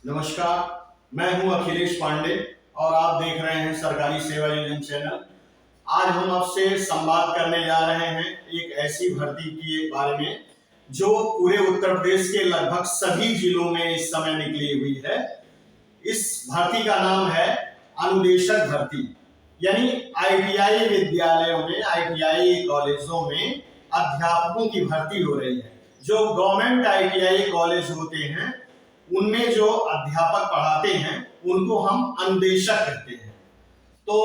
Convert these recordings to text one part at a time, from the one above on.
नमस्कार, मैं हूं अखिलेश पांडे और आप देख रहे हैं सरकारी सेवा योजना चैनल। आज हम आपसे संवाद करने जा रहे हैं एक ऐसी भर्ती के बारे में जो पूरे उत्तर प्रदेश के लगभग सभी जिलों में इस समय निकली हुई है। इस भर्ती का नाम है अनुदेशक भर्ती, यानी आईटीआई विद्यालयों में, आईटीआई कॉलेजों में अध्यापकों की भर्ती हो रही है। जो गवर्नमेंट आईटीआई कॉलेज होते हैं उनमें जो अध्यापक पढ़ाते हैं उनको हम अनुदेशक कहते हैं। तो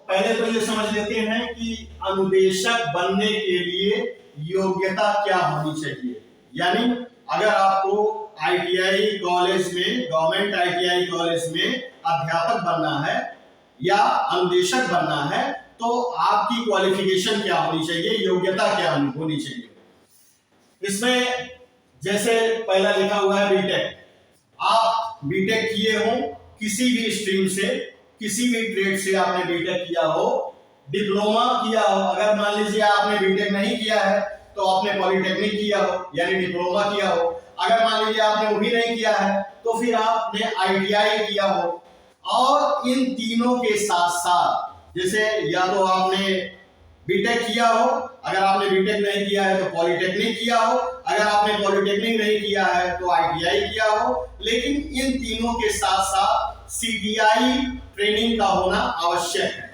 पहले तो ये समझ लेते हैं कि अनुदेशक बनने के लिए योग्यता क्या होनी चाहिए। यानी अगर आपको आईटीआई कॉलेज में, गवर्नमेंट आईटीआई कॉलेज में अध्यापक बनना है या अनुदेशक बनना है तो आपकी क्वालिफिकेशन क्या होनी चाहिए, योग्यता क्या होनी चाहिए। इसमें जैसे पहला लिखा हुआ है बीटेक। आप बीटेक किए हो किसी भी स्ट्रीम से, किसी भी ट्रेड से आपने बीटेक किया हो, डिप्लोमा किया हो। अगर मान लीजिए आपने बीटेक नहीं किया है तो आपने पॉलिटेक्निक किया हो यानी डिप्लोमा किया हो। अगर मान लीजिए आपने वो भी नहीं किया है तो फिर आपने आईटीआई किया हो। और इन तीनों के साथ साथ जैसे या तो आपने बीटेक किया हो, अगर आपने बीटेक नहीं किया है तो पॉलिटेक्निक किया हो, अगर आपने पॉलिटेक्निक नहीं किया है तो आईटीआई किया हो। लेकिन इन तीनों के साथ साथ सीटीआई ट्रेनिंग का होना आवश्यक है।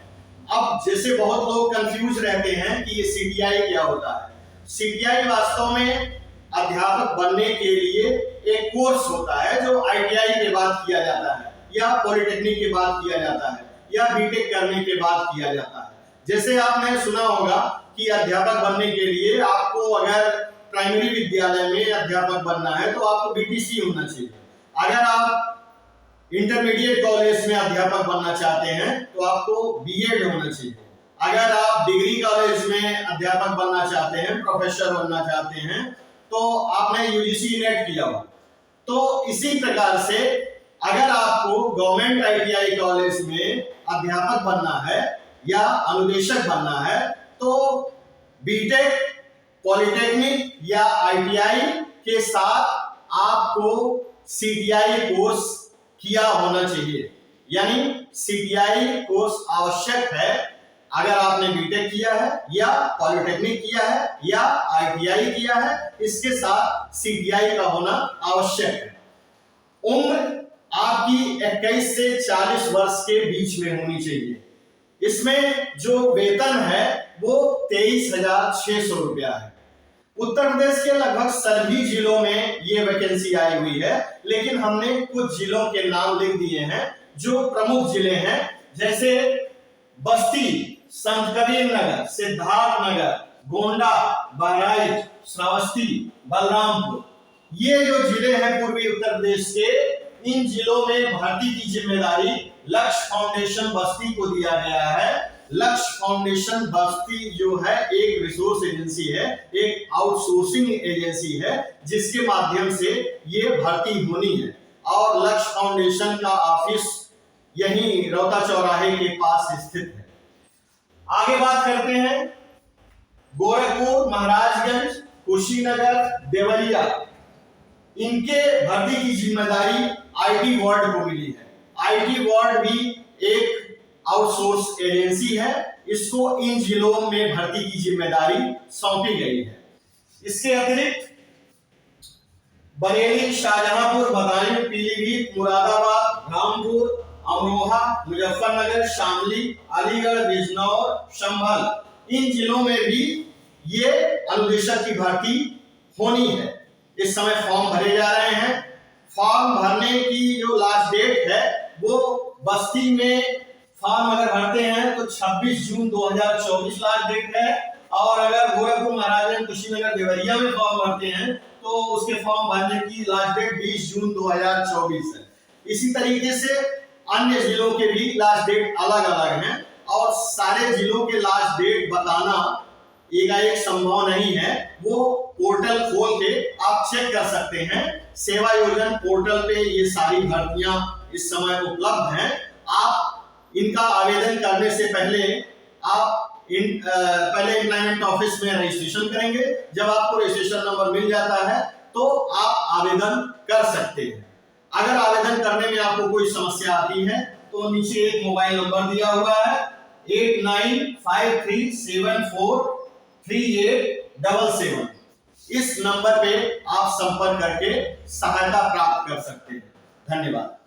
अब जैसे बहुत लोग कंफ्यूज रहते हैं कि ये सीटीआई क्या होता है। सीटीआई वास्तव में अध्यापक बनने के लिए एक कोर्स होता है जो आईटीआई के बाद किया जाता है या पॉलिटेक्निक के बाद किया जाता है या बीटेक करने के बाद किया जाता है। जैसे आपने सुना होगा कि अध्यापक बनने के लिए आपको अगर प्राइमरी विद्यालय में अध्यापक बनना है तो आपको बीटीसी होना चाहिए। अगर आप इंटरमीडिएट कॉलेज में अध्यापक बनना चाहते हैं तो आपको बीएड होना चाहिए। अगर आप डिग्री कॉलेज में अध्यापक बनना चाहते हैं, प्रोफेसर बनना चाहते हैं तो आपने यूजीसी नेट किया हो। तो इसी प्रकार से अगर आपको गवर्नमेंट आईटीआई कॉलेज में अध्यापक बनना है या अनुदेशक बनना है तो बीटेक, पॉलिटेक्निक या आईटीआई के साथ आपको सीटीआई कोर्स किया होना चाहिए। यानी सीटीआई कोर्स आवश्यक है अगर आपने बीटेक किया है या पॉलिटेक्निक किया है या आईटीआई किया है, इसके साथ सीटीआई का होना आवश्यक है। उम्र आपकी 21 से 40 वर्ष के बीच में होनी चाहिए। इसमें जो वेतन है वो 23,600 रुपया है। उत्तर प्रदेश के लगभग सभी जिलों में ये वैकेंसी आई हुई है, लेकिन हमने कुछ जिलों के नाम लिख दिए हैं जो प्रमुख जिले हैं। जैसे बस्ती, संतकबीर नगर, सिद्धार्थ नगर, गोंडा, बहराइच, श्रावस्ती, बलरामपुर, ये जो जिले हैं पूर्वी उत्तर प्रदेश के, इन जिलों में भर्ती की जिम्मेदारी लक्ष्य फाउंडेशन बस्ती को दिया गया है। लक्ष्य फाउंडेशन बस्ती जो है एक रिसोर्स एजेंसी है, एक आउटसोर्सिंग एजेंसी है जिसके माध्यम से ये भर्ती होनी है। और लक्ष्य फाउंडेशन का ऑफिस यहीं रौता चौराहे के पास स्थित है। आगे बात करते हैं गोरखपुर, महाराजगंज, कुशीनगर, देवरिया, इनके भर्ती की जिम्मेदारी आईटी वार्ड को मिली है। आईटी वार्ड भी एक आउटसोर्स एजेंसी है, इसको इन जिलों में भर्ती की जिम्मेदारी सौंपी गई है। इसके अतिरिक्त बरेली, शाहजहांपुर, बदायूं, पीलीभीत, मुरादाबाद, रामपुर, अमरोहा, मुजफ्फरनगर, शामली, अलीगढ़, बिजनौर, संभल, इन जिलों में भी ये अनुदेशक की भर्ती होनी है। इस समय फॉर्म भरे जा रहे हैं। फॉर्म भरने की जो लास्ट डेट है वो बस्ती में फॉर्म अगर भरते हैं तो 26 जून 2024 लास्ट डेट है। और अगर गोरखपुर, महाराजगंज, कुशीनगर, देवरिया में फॉर्म भरते हैं तो उसके फॉर्म भरने की लास्ट डेट 20 जून 2024 है। इसी तरीके से अन्य जिलों के भी लास्ट डेट अलग अलग हैं और सारे जिलों के लास्ट डेट बताना एकाएक संभव नहीं है। वो पोर्टल खोल के आप चेक कर सकते हैं। सेवा योजना पोर्टल पे ये सारी भर्तियां इस समय उपलब्ध हैं। आप इनका आवेदन करने से पहले आप पहले एम्प्लॉयमेंट ऑफिस में रजिस्ट्रेशन करेंगे। जब आपको रजिस्ट्रेशन नंबर मिल जाता है तो आप आवेदन कर सकते हैं। अगर आवेदन करने में आपको कोई समस्या आती है तो नीचे एक मोबाइल नंबर दिया हुआ है 8953743877। इस नंबर पे आप संपर्क करके सहायता प्राप्त कर सकते हैं। धन्यवाद।